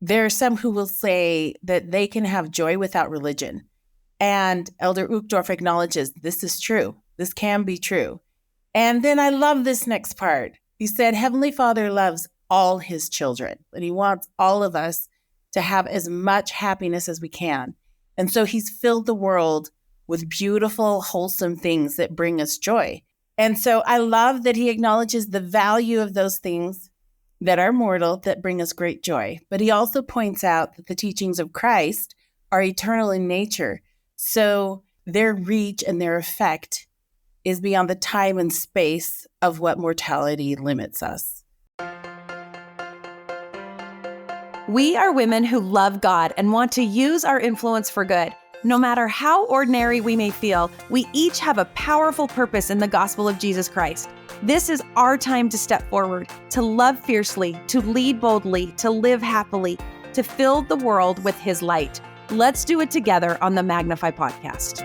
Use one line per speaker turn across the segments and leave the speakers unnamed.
There are some who will say that they can have joy without religion. And Elder Uchtdorf acknowledges this is true. This can be true. And then I love this next part. He said, Heavenly Father loves all his children, and he wants all of us to have as much happiness as we can. And so he's filled the world with beautiful, wholesome things that bring us joy. And so I love that he acknowledges the value of those things that are mortal, that bring us great joy. But he also points out that the teachings of Christ are eternal in nature. So their reach and their effect is beyond the time and space of what mortality limits us.
We are women who love God and want to use our influence for good. No matter how ordinary we may feel, we each have a powerful purpose in the gospel of Jesus Christ. This is our time to step forward, to love fiercely, to lead boldly, to live happily, to fill the world with his light. Let's do it together on the Magnify podcast.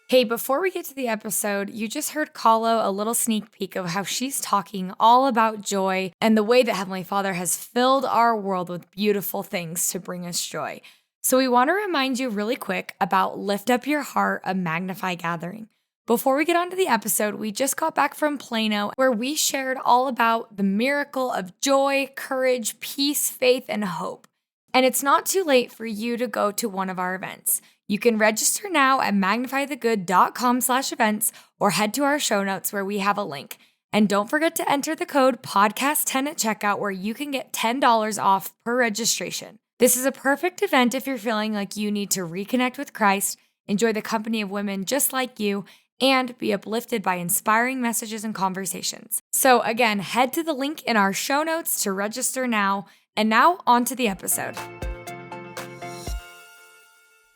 Hey, before we get to the episode, you just heard Kalo a little sneak peek of how she's talking all about joy and the way that Heavenly Father has filled our world with beautiful things to bring us joy. So we want to remind you really quick about Lift Up Your Heart, a Magnify gathering. Before we get on to the episode, we just got back from Plano, where we shared all about the miracle of joy, courage, peace, faith, and hope. And it's not too late for you to go to one of our events. You can register now at magnifythegood.com/events or head to our show notes where we have a link. And don't forget to enter the code podcast10 at checkout where you can get $10 off per registration. This is a perfect event if you're feeling like you need to reconnect with Christ, enjoy the company of women just like you, and be uplifted by inspiring messages and conversations. So again, head to the link in our show notes to register now. And now on to the episode.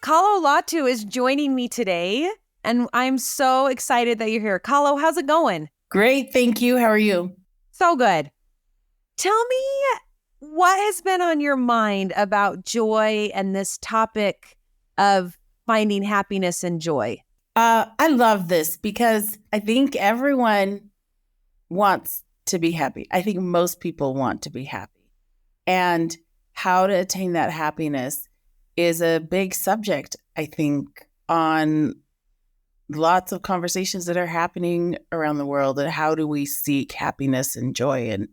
Kalo Latu is joining me today, and I'm so excited that you're here. Kalo, how's it going?
Great, thank you. How are you?
So good. Tell me what has been on your mind about joy and this topic of finding happiness and joy.
I love this because I think everyone wants to be happy. I think most people want to be happy. And how to attain that happiness is a big subject, I think, on lots of conversations that are happening around the world. And how do we seek happiness and joy? And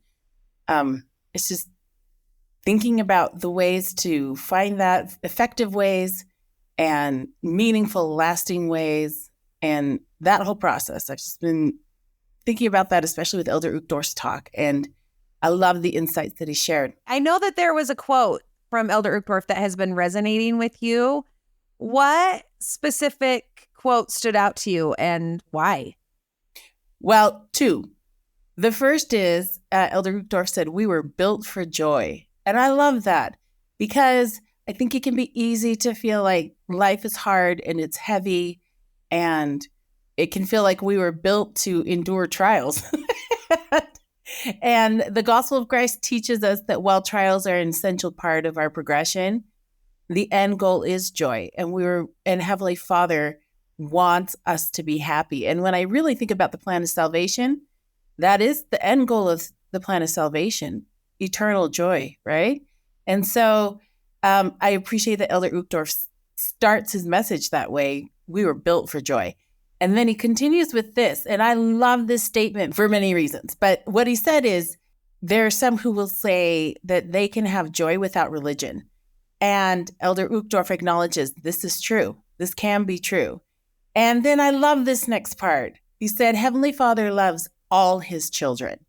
it's just thinking about the ways to find that, effective ways and meaningful, lasting ways, and that whole process. I've just been thinking about that, especially with Elder Uchtdorf's talk, and I love the insights that he shared.
I know that there was a quote from Elder Uchtdorf that has been resonating with you. What specific quote stood out to you and why?
Well, two. The first is Elder Uchtdorf said, we were built for joy. And I love that because I think it can be easy to feel like life is hard and it's heavy, and it can feel like we were built to endure trials. And the gospel of Christ teaches us that while trials are an essential part of our progression, the end goal is joy. And Heavenly Father wants us to be happy. And when I really think about the plan of salvation, that is the end goal of the plan of salvation, eternal joy, right? And so I appreciate that Elder Uchtdorf starts his message that way. We were built for joy. And then he continues with this, and I love this statement for many reasons. But what he said is, there are some who will say that they can have joy without religion. And Elder Uchtdorf acknowledges this is true. This can be true. And then I love this next part. He said, Heavenly Father loves all his children.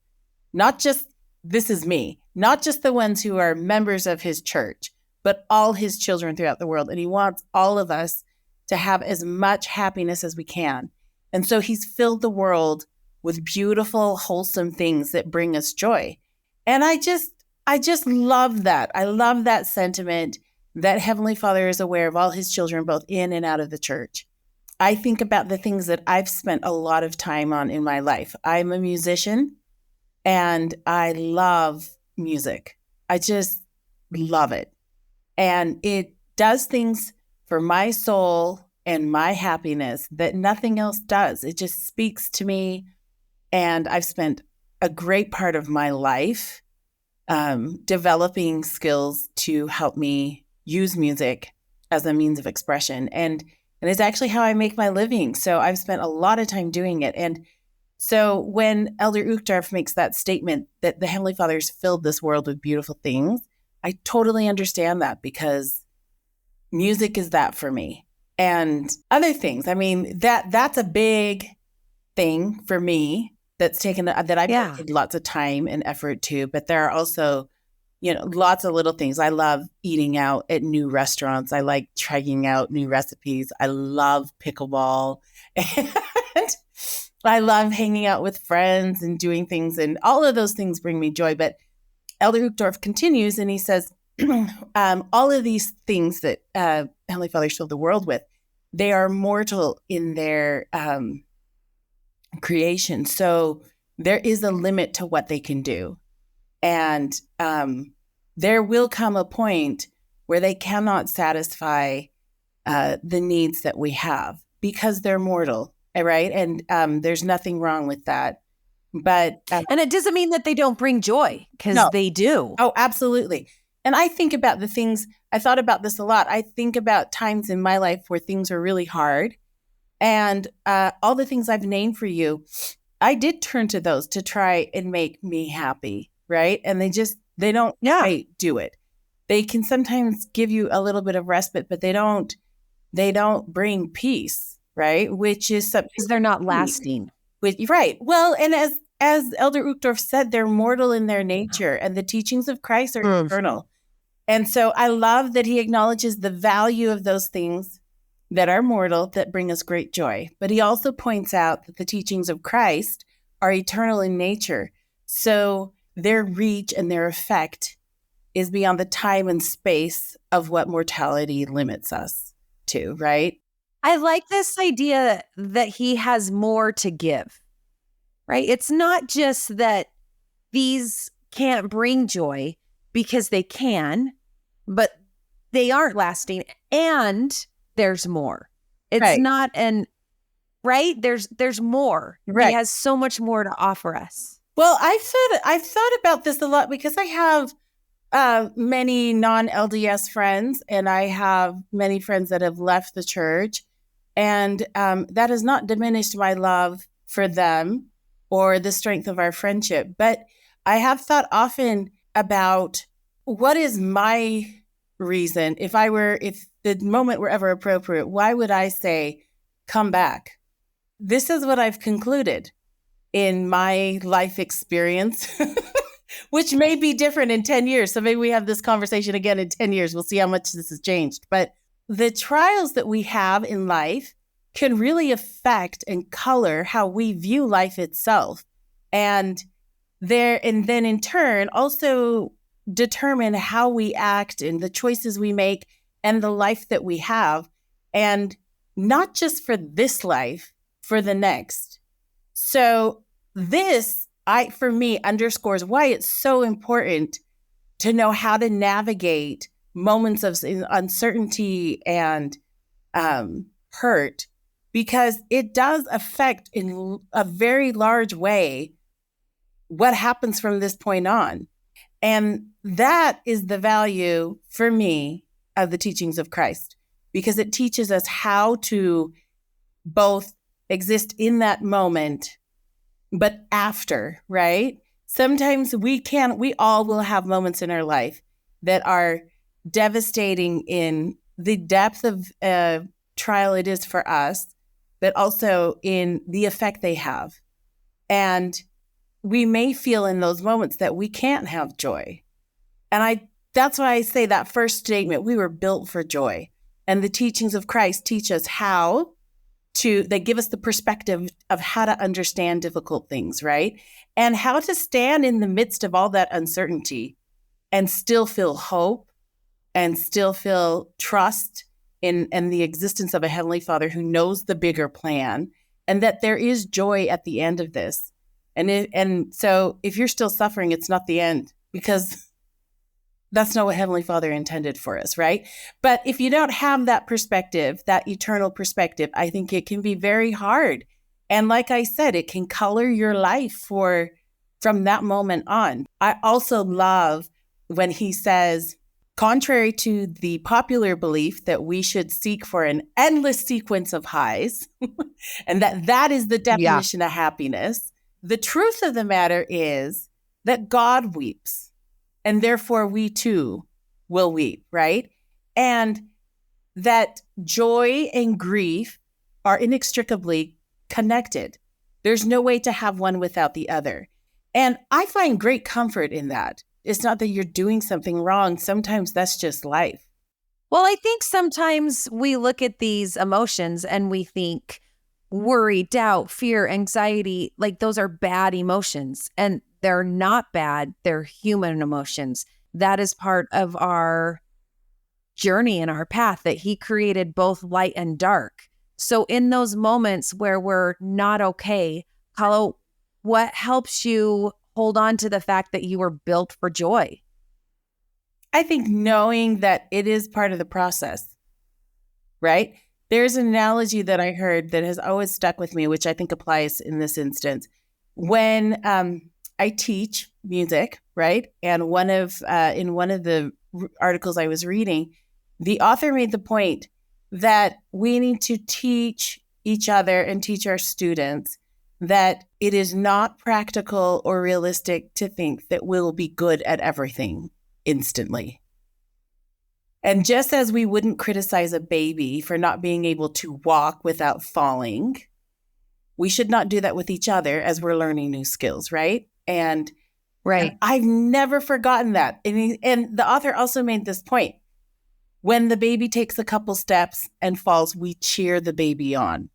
Not just, this is me, not just the ones who are members of his church, but all his children throughout the world. And he wants all of us to have as much happiness as we can. And so he's filled the world with beautiful, wholesome things that bring us joy. And I just love that. I love that sentiment that Heavenly Father is aware of all his children, both in and out of the church. I think about the things that I've spent a lot of time on in my life. I'm a musician and I love music. I just love it. And it does things for my soul and my happiness that nothing else does. It just speaks to me. And I've spent a great part of my life developing skills to help me use music as a means of expression. And it's actually how I make my living. So I've spent a lot of time doing it. And so when Elder Uchtdorf makes that statement that the Heavenly Father's filled this world with beautiful things, I totally understand that, because music is that for me. And other things. I mean, that's a big thing for me that I've taken lots of time and effort to. But there are also, lots of little things. I love eating out at new restaurants. I like trying out new recipes. I love pickleball. And I love hanging out with friends and doing things. And all of those things bring me joy. But Elder Uchtdorf continues and he says, all of these things that Heavenly Father filled the world with, they are mortal in their creation. So there is a limit to what they can do. And there will come a point where they cannot satisfy the needs that we have, because they're mortal, right? And there's nothing wrong with that. But
and it doesn't mean that they don't bring joy, because they do.
Oh, absolutely. And I think about I thought about this a lot. I think about times in my life where things are really hard. And all the things I've named for you, I did turn to those to try and make me happy, right? And they don't quite do it. They can sometimes give you a little bit of respite, but they don't bring peace, right? Which is something,
because they're not lasting.
Right. Well, and as Elder Uchtdorf said, they're mortal in their nature, and the teachings of Christ are eternal. And so I love that he acknowledges the value of those things that are mortal, that bring us great joy. But he also points out that the teachings of Christ are eternal in nature. So their reach and their effect is beyond the time and space of what mortality limits us to, right?
I like this idea that he has more to give, right? It's not just that these can't bring joy, because they can, but they aren't lasting, and there's more. It's not right? There's more. Right. He has so much more to offer us.
Well, I've thought about this a lot, because I have many non-LDS friends, and I have many friends that have left the church, and that has not diminished my love for them or the strength of our friendship. But I have thought often about, what is my reason? If the moment were ever appropriate, why would I say, come back? This is what I've concluded in my life experience, which may be different in 10 years. So maybe we have this conversation again in 10 years. We'll see how much this has changed. But the trials that we have in life can really affect and color how we view life itself. And then in turn also determine how we act and the choices we make and the life that we have. And not just for this life, for the next. So this, for me, underscores why it's so important to know how to navigate moments of uncertainty and hurt, because it does affect in a very large way what happens from this point on. And that is the value for me of the teachings of Christ, because it teaches us how to both exist in that moment, but after, right? Sometimes we all will have moments in our life that are devastating in the depth of trial it is for us, but also in the effect they have. And we may feel in those moments that we can't have joy. And that's why I say that first statement, we were built for joy. And the teachings of Christ teach us they give us the perspective of how to understand difficult things, right? And how to stand in the midst of all that uncertainty and still feel hope and still feel trust in the existence of a Heavenly Father who knows the bigger plan, and that there is joy at the end of this. And so if you're still suffering, it's not the end, because that's not what Heavenly Father intended for us, right? But if you don't have that perspective, that eternal perspective, I think it can be very hard. And like I said, it can color your life for from that moment on. I also love when he says, contrary to the popular belief that we should seek for an endless sequence of highs, and that is the definition of happiness, the truth of the matter is that God weeps, and therefore we too will weep, right? And that joy and grief are inextricably connected. There's no way to have one without the other. And I find great comfort in that. It's not that you're doing something wrong. Sometimes that's just life.
Well, I think sometimes we look at these emotions and we think worry, doubt, fear, anxiety, like those are bad emotions. And they're not bad. They're human emotions. That is part of our journey and our path, that he created both light and dark. So in those moments where we're not okay, Kalo, what helps you hold on to the fact that you were built for joy?
I think knowing that it is part of the process, right? There's an analogy that I heard that has always stuck with me, which I think applies in this instance. When I teach music, right? And in one of the articles I was reading, the author made the point that we need to teach each other and teach our students that it is not practical or realistic to think that we'll be good at everything instantly. And just as we wouldn't criticize a baby for not being able to walk without falling, we should not do that with each other as we're learning new skills, right? And I've never forgotten that. And the author also made this point. When the baby takes a couple steps and falls, we cheer the baby on,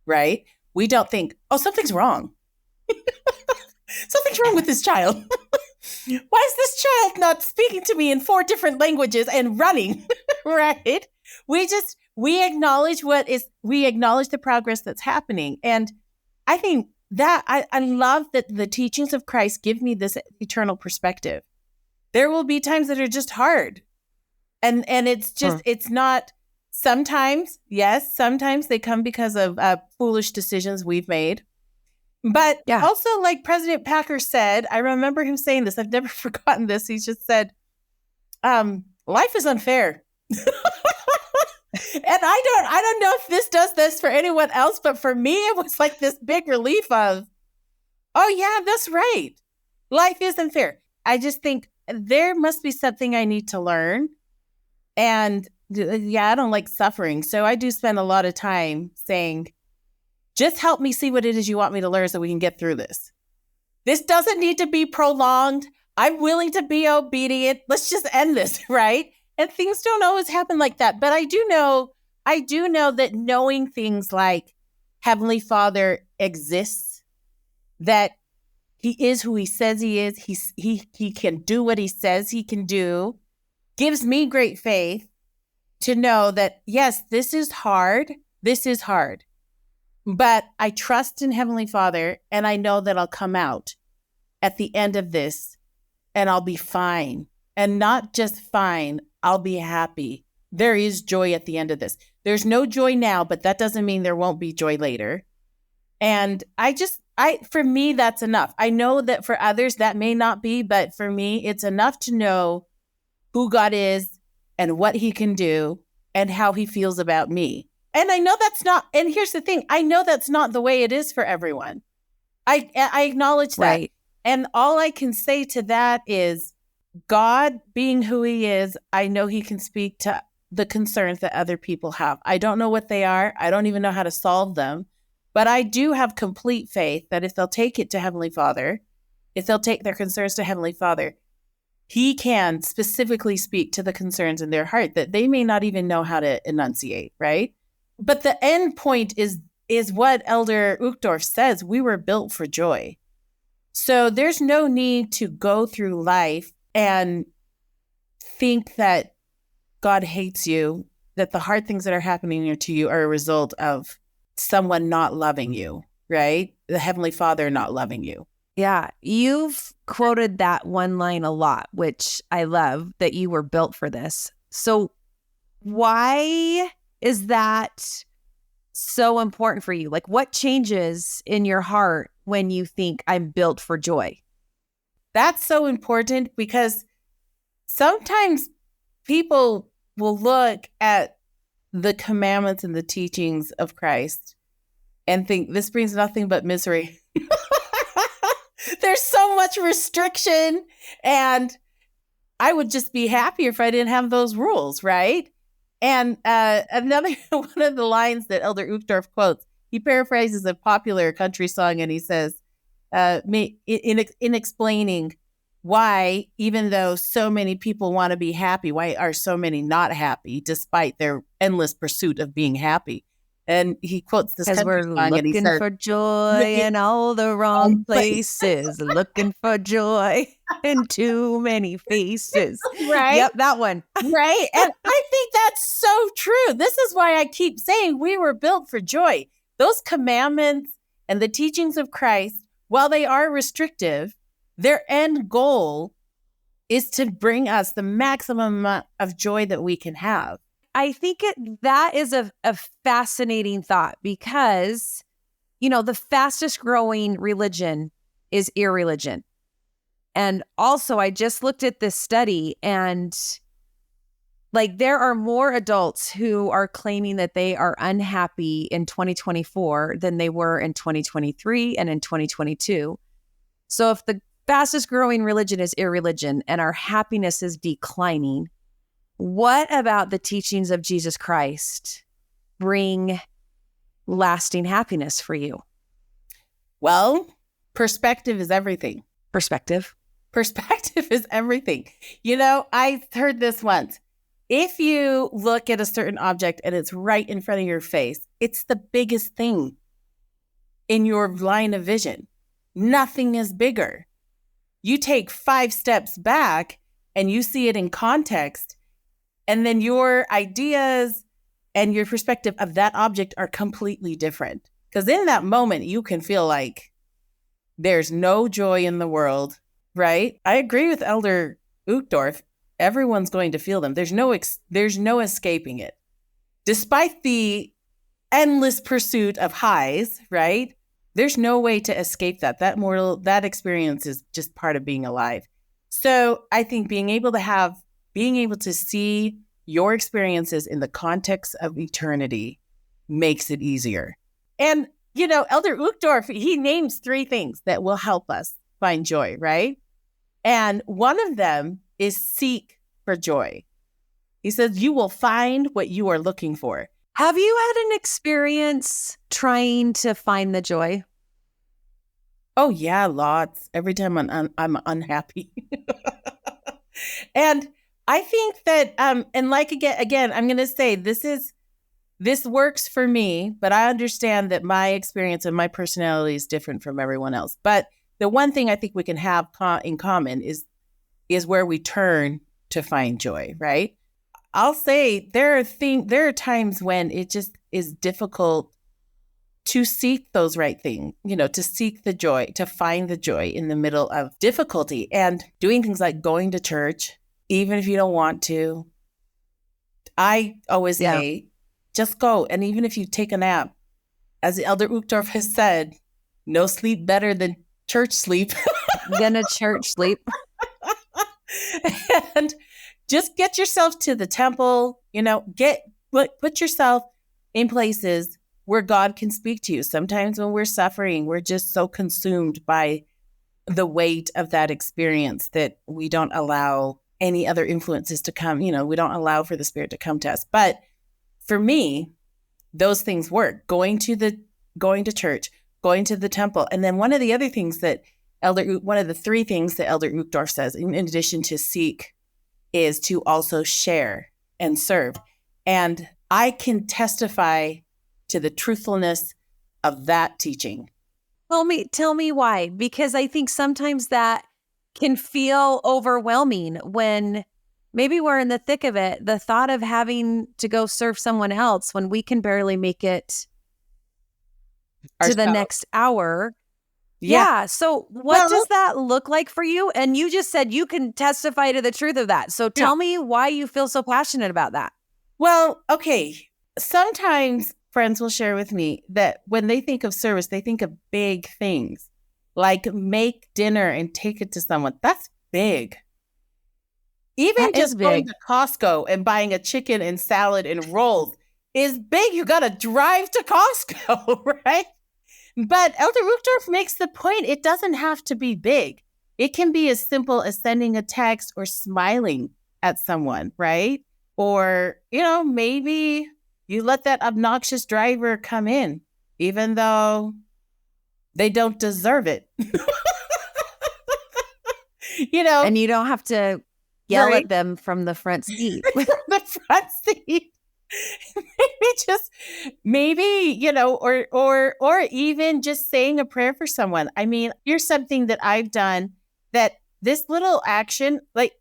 right? We don't think, oh, something's wrong. Something's wrong with this child. Why is this child not speaking to me in 4 different languages and running, right? We acknowledge the progress that's happening. And I think that I love that the teachings of Christ give me this eternal perspective. There will be times that are just hard. And it's just, it's not, sometimes they come because of foolish decisions we've made. But also, like President Packer said, I remember him saying this, I've never forgotten this. He just said, life is unfair. And I don't know if this does this for anyone else, but for me, it was like this big relief of, oh yeah, that's right. Life is unfair. I just think there must be something I need to learn. And I don't like suffering. So I do spend a lot of time saying, just help me see what it is you want me to learn so we can get through this. This doesn't need to be prolonged. I'm willing to be obedient. Let's just end this, right? And things don't always happen like that. But I do know that knowing things like Heavenly Father exists, that he is who he says he is, he can do what he says he can do, gives me great faith to know that, yes, this is hard. But I trust in Heavenly Father, and I know that I'll come out at the end of this and I'll be fine. And not just fine, I'll be happy. There is joy at the end of this. There's no joy now, but that doesn't mean there won't be joy later. And for me, that's enough. I know that for others that may not be, but for me, it's enough to know who God is and what he can do and how he feels about me. And I know that's not, and here's the thing, I know that's not the way it is for everyone. I acknowledge that. Right. And all I can say to that is, God being who he is, I know he can speak to the concerns that other people have. I don't know what they are. I don't even know how to solve them. But I do have complete faith that if they'll take it to Heavenly Father, if they'll take their concerns to Heavenly Father, he can specifically speak to the concerns in their heart that they may not even know how to enunciate, right? But the end point is what Elder Uchtdorf says. We were built for joy. So there's no need to go through life and think that God hates you, that the hard things that are happening to you are a result of someone not loving you, right? The Heavenly Father not loving you.
Yeah, you've quoted that one line a lot, which I love, that you were built for this. So why is that so important for you? Like, what changes in your heart when you think I'm built for joy?
that's so important because sometimes people will look at the commandments and the teachings of Christ and think this brings nothing but misery. There's so much restriction, and I would just be happier if I didn't have those rules, right? And another one of the lines that Elder Uchtdorf quotes, he paraphrases a popular country song, and he says, in explaining why, even though so many people want to be happy, why are so many not happy despite their endless pursuit of being happy? And he quotes this
Because we're
song, and he
looking
says,
for joy in all the wrong places, looking for joy in too many faces.
right?
Yep, that one.
Right. And I think that's so true. This is why I keep saying we were built for joy. Those commandments and the teachings of Christ, while they are restrictive, their end goal is to bring us the maximum amount of joy that we can have.
I think that is a fascinating thought because, the fastest growing religion is irreligion. And also, I just looked at this study, and there are more adults who are claiming that they are unhappy in 2024 than they were in 2023 and in 2022. So if the fastest growing religion is irreligion and our happiness is declining, what about the teachings of Jesus Christ bring lasting happiness for you?
Well, perspective is everything.
Perspective
is everything. I heard this once. If you look at a certain object and it's right in front of your face, it's the biggest thing in your line of vision. Nothing is bigger. You take 5 steps back and you see it in context, and then your ideas and your perspective of that object are completely different. Because in that moment, you can feel like there's no joy in the world, right? I agree with Elder Uchtdorf. Everyone's going to feel them. There's no escaping it. Despite the endless pursuit of highs, right? There's no way to escape that. That experience is just part of being alive. So I think being able to see your experiences in the context of eternity makes it easier. And, Elder Uchtdorf, he names 3 things that will help us find joy, right? And one of them is seek for joy. He says, you will find what you are looking for.
Have you had an experience trying to find the joy?
Oh, yeah, lots. Every time I'm unhappy. And I think that, and again, I'm going to say this works for me, but I understand that my experience and my personality is different from everyone else. But the one thing I think we can have in common is where we turn to find joy, right? I'll say there are times when it just is difficult to seek those right things, to seek the joy, to find the joy in the middle of difficulty, and doing things like going to church, even if you don't want to. I always say, just go. And even if you take a nap, as the Elder Uchtdorf has said, no sleep better than church sleep.
Than a church sleep.
And just get yourself to the temple, put yourself in places where God can speak to you. Sometimes when we're suffering, we're just so consumed by the weight of that experience that we don't allow any other influences to come. We don't allow for the Spirit to come to us. But for me, those things work. Going to church, going to the temple. And then one of the 3 things that Elder Uchtdorf says, in addition to seek, is to also share and serve. And I can testify to the truthfulness of that teaching.
Tell me why, because I think sometimes that can feel overwhelming when maybe we're in the thick of it. The thought of having to go serve someone else when we can barely make it to the next hour. Yeah. So what does that look like for you? And you just said you can testify to the truth of that. So tell me why you feel so passionate about that.
Well, okay. Sometimes friends will share with me that when they think of service, they think of big things like make dinner and take it to someone. That's big. Even
That is
just going
big.
to Costco and buying a chicken and salad and rolls is big. You got to drive to Costco, right? But Elder Uchtdorf makes the point, it doesn't have to be big. It can be as simple as sending a text or smiling at someone, right? Or, maybe you let that obnoxious driver come in, even though they don't deserve it.
And you don't have to yell
Right.
at them from the front seat.
The front seat. maybe, or even just saying a prayer for someone. I mean, here's something that I've done that this little action, like,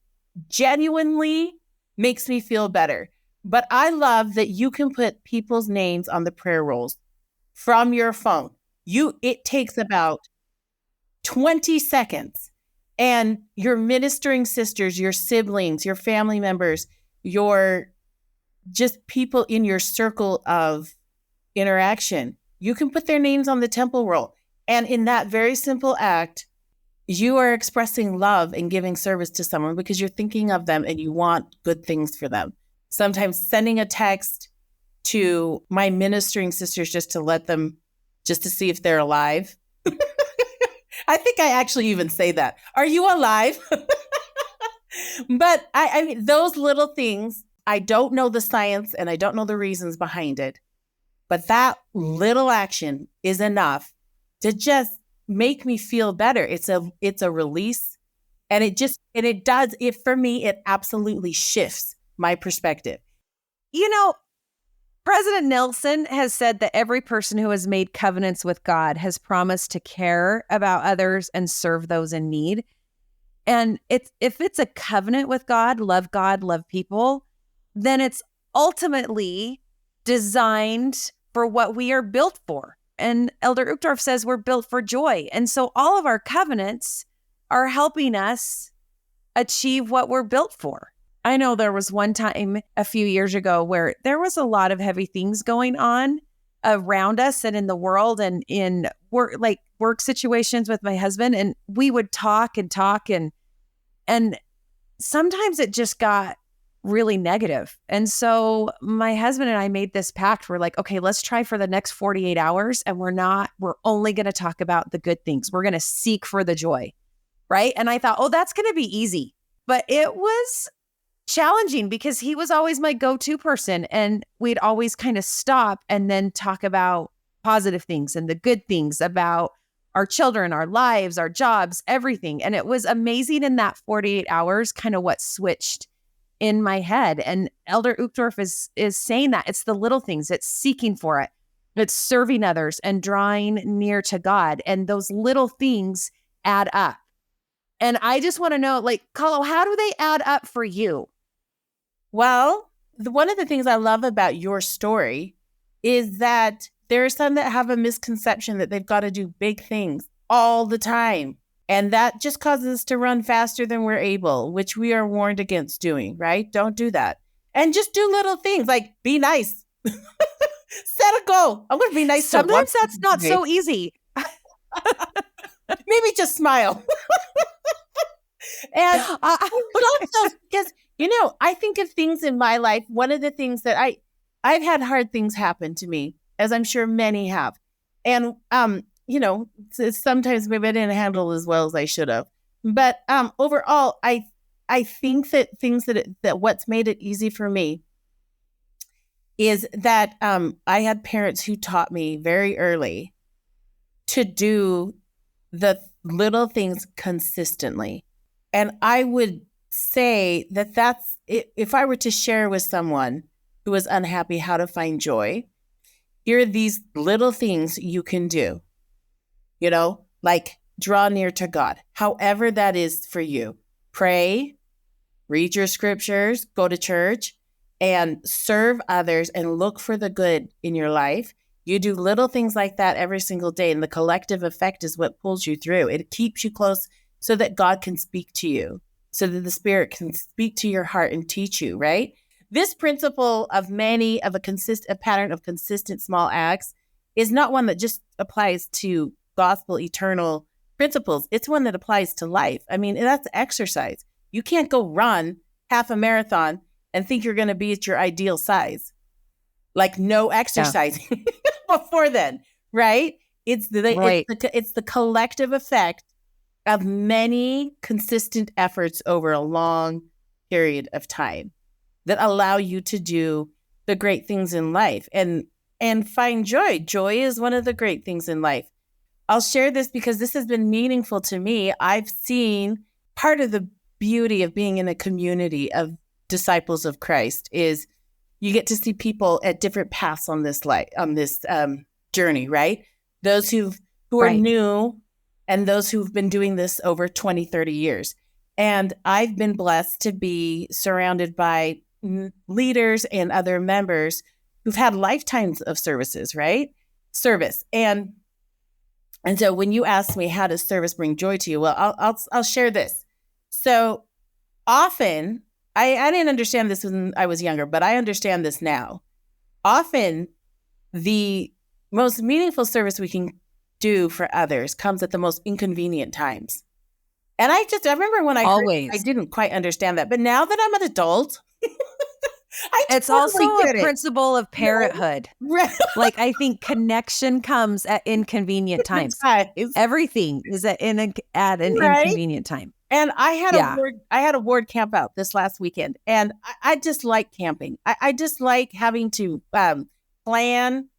genuinely makes me feel better. But I love that you can put people's names on the prayer rolls from your phone. It takes about 20 seconds. And your ministering sisters, your siblings, your family members, your just people in your circle of interaction, you can put their names on the temple roll. And in that very simple act, you are expressing love and giving service to someone because you're thinking of them and you want good things for them. Sometimes sending a text to my ministering sisters just to see if they're alive. I think I actually even say that. Are you alive? But I mean, those little things, I don't know the science and I don't know the reasons behind it, but that little action is enough to just make me feel better. It's a release, and for me, it absolutely shifts my perspective.
President Nelson has said that every person who has made covenants with God has promised to care about others and serve those in need. And if it's a covenant with God, love people, then it's ultimately designed for what we are built for. And Elder Uchtdorf says we're built for joy. And so all of our covenants are helping us achieve what we're built for. I know there was one time a few years ago where there was a lot of heavy things going on around us and in the world and in work situations with my husband. And we would talk and sometimes it just got really negative. And so my husband and I made this pact. We're like, okay, let's try for the next 48 hours. And we're only going to talk about the good things. We're going to seek for the joy. Right. And I thought, that's going to be easy. But it was challenging because he was always my go-to person. And we'd always kind of stop and then talk about positive things and the good things about our children, our lives, our jobs, everything. And it was amazing in that 48 hours, kind of what switched in my head. And Elder Uchtdorf is saying that it's the little things, it's seeking for it, it's serving others and drawing near to God. And those little things add up. And I just want to know, Kalo, how do they add up for you?
Well, one of the things I love about your story is that there are some that have a misconception that they've got to do big things all the time. And that just causes us to run faster than we're able, which we are warned against doing, right? Don't do that. And just do little things like be nice. Set a goal. I'm going to be nice.
Sometimes that's not so easy.
Maybe just smile. And but also because, I think of things in my life. One of the things that I've had hard things happen to me, as I'm sure many have. And, sometimes maybe I didn't handle as well as I should have. But overall, I think that things that what's made it easy for me is that I had parents who taught me very early to do the little things consistently. And I would say that that's, if I were to share with someone who was unhappy how to find joy, here are these little things you can do, like draw near to God, however that is for you. Pray, read your scriptures, go to church, and serve others and look for the good in your life. You do little things like that every single day, and the collective effect is what pulls you through. It keeps you close so that God can speak to you, so that the Spirit can speak to your heart and teach you, right? This principle of a pattern of consistent small acts is not one that just applies to gospel eternal principles. It's one that applies to life. I mean, that's exercise. You can't go run half a marathon and think you're going to be at your ideal size. Like no exercising before then, right? It's the collective effect of many consistent efforts over a long period of time that allow you to do the great things in life and find joy. Joy is one of the great things in life. I'll share this because this has been meaningful to me. I've seen part of the beauty of being in a community of disciples of Christ is you get to see people at different paths on this journey, right? Those who are new and those who've been doing this over 20, 30 years. And I've been blessed to be surrounded by leaders and other members who've had lifetimes of services, right? Service. And so when you ask me, how does service bring joy to you? Well, I'll share this. So often, I didn't understand this when I was younger, but I understand this now. Often, the most meaningful service we can do for others comes at the most inconvenient times. And I remember when I didn't quite understand that. But now that I'm an adult,
it's also a principle of parenthood. Right. Like, I think connection comes at inconvenient times. Everything is at an inconvenient time.
And I had a ward camp out this last weekend, and I just like camping. I just like having to plan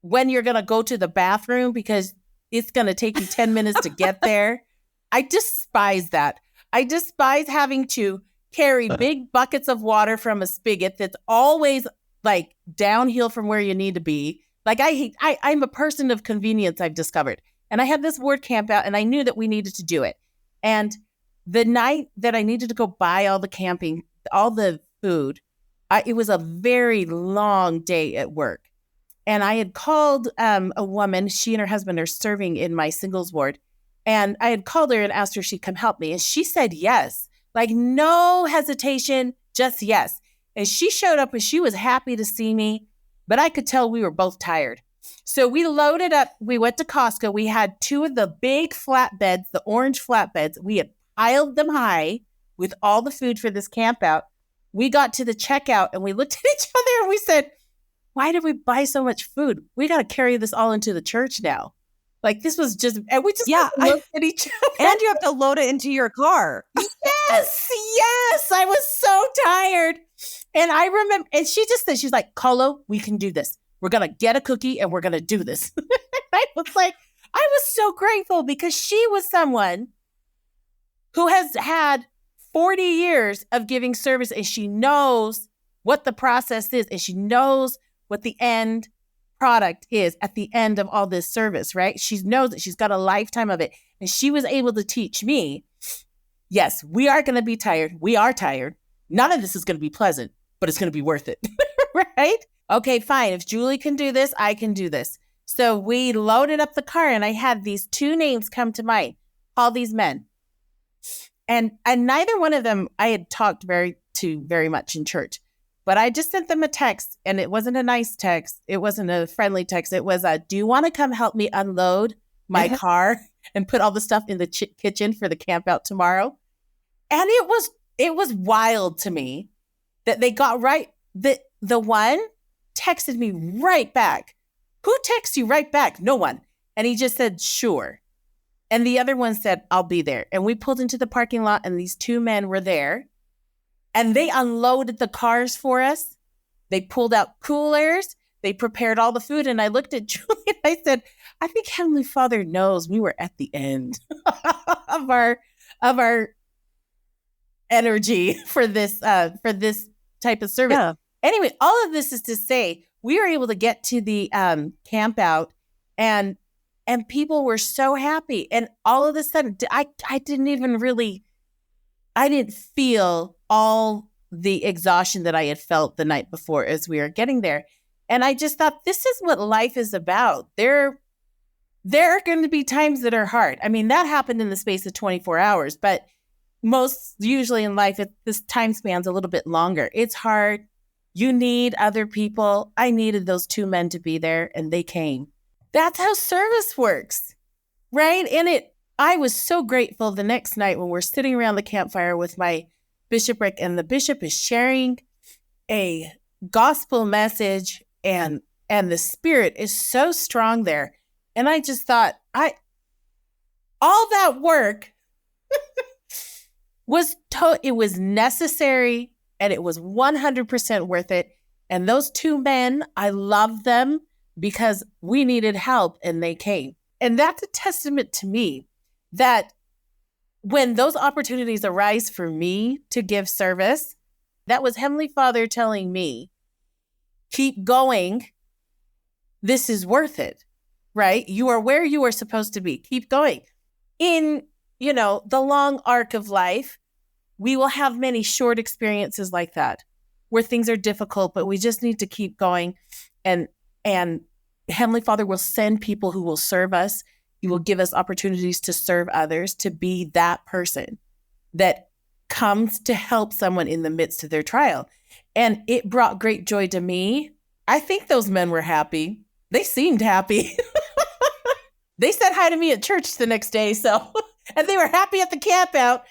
when you're going to go to the bathroom because it's going to take you 10 minutes to get there. I despise that. I despise having to carry big buckets of water from a spigot that's always like downhill from where you need to be. Like I'm a person of convenience, I've discovered. And I had this ward camp out and I knew that we needed to do it. And the night that I needed to go buy all the food, it was a very long day at work. And I had called a woman, she and her husband are serving in my singles ward. And I had called her and asked her if she'd come help me. And she said yes, like no hesitation, just yes. And she showed up and she was happy to see me, but I could tell we were both tired. So we loaded up, we went to Costco. We had two of the big flatbeds, the orange flatbeds. We had piled them high with all the food for this camp out. We got to the checkout and we looked at each other and we said, why did we buy so much food? We got to carry this all into the church now. Like this was just, and we just looked at each other.
And you have to load it into your car.
Yes. I was so tired. And I remember, and she just said, she's like, Kalo, we can do this. We're going to get a cookie and we're going to do this. I was so grateful because she was someone who has had 40 years of giving service and she knows what the process is and she knows what the end product is at the end of all this service, right? She knows that she's got a lifetime of it. And she was able to teach me, yes, we are going to be tired. We are tired. None of this is going to be pleasant, but it's going to be worth it, right? Okay, fine. If Julie can do this, I can do this. So we loaded up the car and I had these two names come to mind, all these men. And neither one of them I had talked very much in church. But I just sent them a text, and it wasn't a nice text. It wasn't a friendly text. It was do you want to come help me unload my car and put all the stuff in the kitchen for the camp out tomorrow? And it was wild to me that they got right. The one texted me right back. Who texts you right back? No one. And he just said, sure. And the other one said, I'll be there. And we pulled into the parking lot, and these two men were there. And they unloaded the cars for us. They pulled out coolers. They prepared all the food. And I looked at Julie and I said, I think Heavenly Father knows we were at the end of our energy for this type of service. Yeah. Anyway, all of this is to say we were able to get to the camp out and people were so happy. And all of a sudden, I didn't feel all the exhaustion that I had felt the night before as we were getting there. And I just thought, this is what life is about. There are going to be times that are hard. I mean, that happened in the space of 24 hours, but most usually in life, this time span's a little bit longer. It's hard. You need other people. I needed those two men to be there and they came. That's how service works, right? And I was so grateful the next night when we're sitting around the campfire with my bishopric, and the bishop is sharing a gospel message, and the spirit is so strong there. And I just thought, all that work it was necessary, and it was 100% worth it. And those two men, I love them because we needed help and they came. And that's a testament to me that when those opportunities arise for me to give service, that was Heavenly Father telling me, keep going. This is worth it, right? You are where you are supposed to be. Keep going. In, the long arc of life, we will have many short experiences like that where things are difficult, but we just need to keep going. And Heavenly Father will send people who will serve us. He will give us opportunities to serve others, to be that person that comes to help someone in the midst of their trial. And it brought great joy to me. I think those men were happy. They seemed happy. They said hi to me at church the next day. And they were happy at the camp out.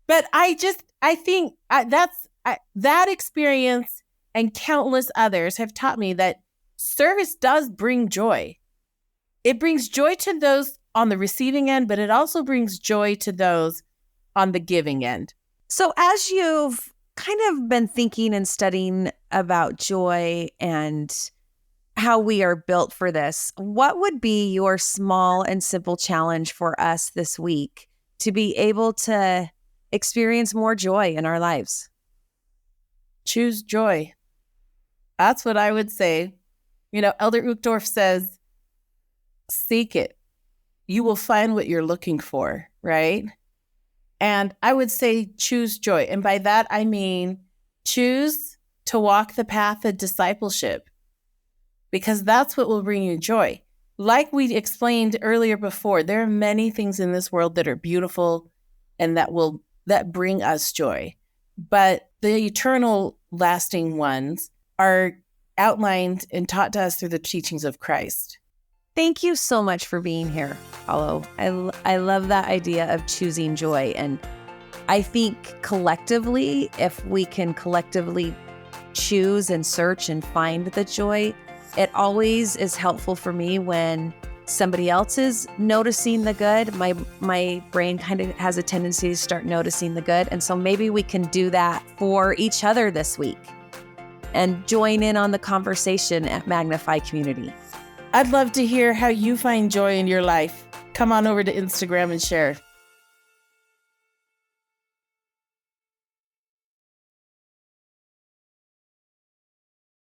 But I think that experience and countless others have taught me that service does bring joy. It brings joy to those on the receiving end, but it also brings joy to those on the giving end.
So as you've kind of been thinking and studying about joy and how we are built for this, what would be your small and simple challenge for us this week to be able to experience more joy in our lives?
Choose joy. That's what I would say. Elder Uchtdorf says, seek it. You will find what you're looking for, right? And I would say choose joy. And by that, I mean choose to walk the path of discipleship, because that's what will bring you joy. Like we explained earlier before, there are many things in this world that are beautiful and that bring us joy. But the eternal lasting ones are outlined and taught to us through the teachings of Christ.
Thank you so much for being here, Kalo. I love that idea of choosing joy. And I think collectively, if we can collectively choose and search and find the joy, it always is helpful for me when somebody else is noticing the good. My brain kind of has a tendency to start noticing the good. And so maybe we can do that for each other this week and join in on the conversation at Magnify Community.
I'd love to hear how you find joy in your life. Come on over to Instagram and share.